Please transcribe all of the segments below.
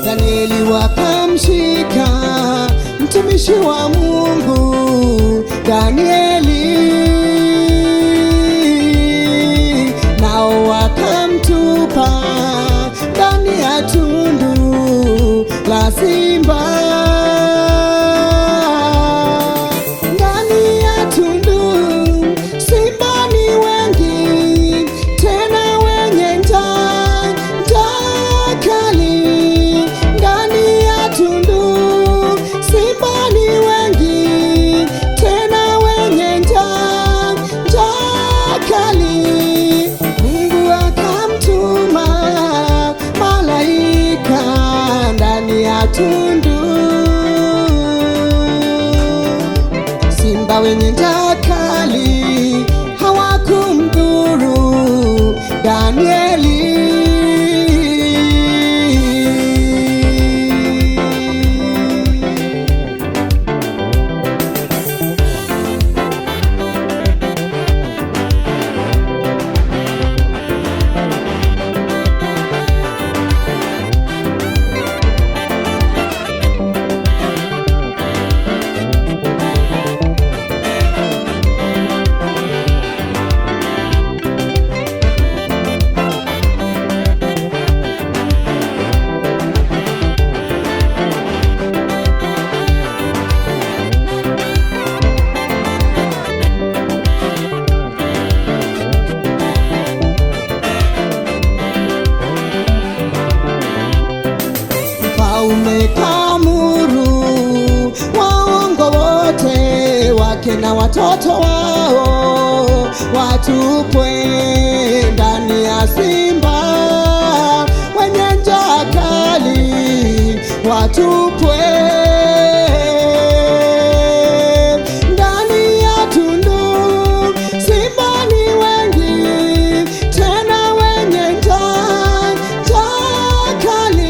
Danieli wakamshika mtumishi wa Mungu Danieli, nao wakamtupa ndani ya tundu la simba. Ndani ya tundu simba ni wengi, tena wenye njaa kali. Ndani ya tundu simba ni wengi, tena wenye njaa kali. Mungu akamtuma malaika ndani ya tundu, simba wenye njaa kali hawakumdhuru Danieli. Umekamuru waongo wote wake na watoto wao watupwe ndani ya simba wenye njaa kali, watupwe ndani ya tundu. Simba ni wengi, tena wenye njaa kali.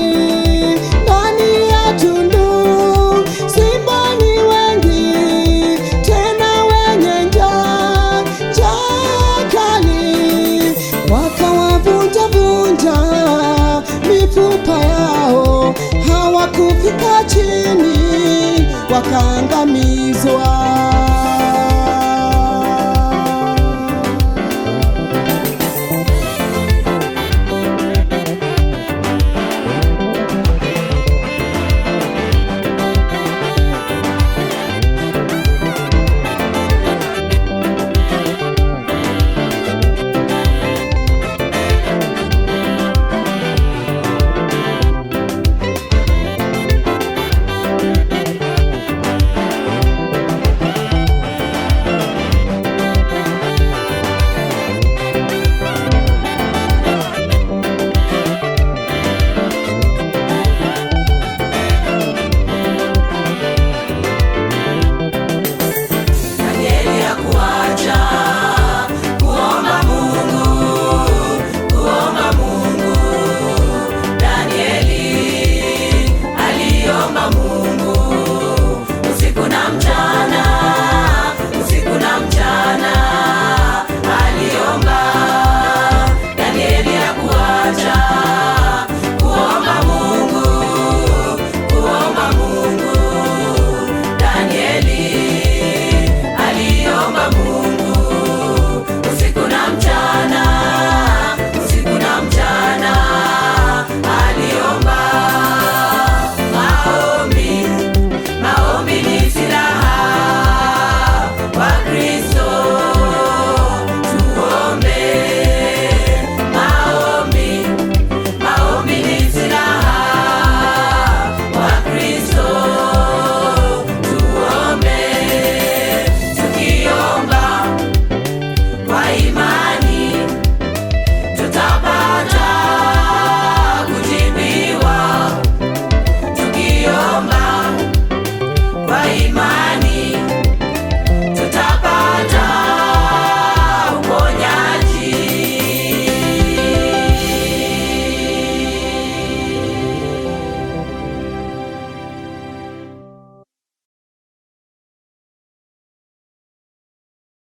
Tundu simba ni wengi, tena wenye njaa kali. Wakawavunja mifupa yao, hawakufika chini, wakaangamizwa.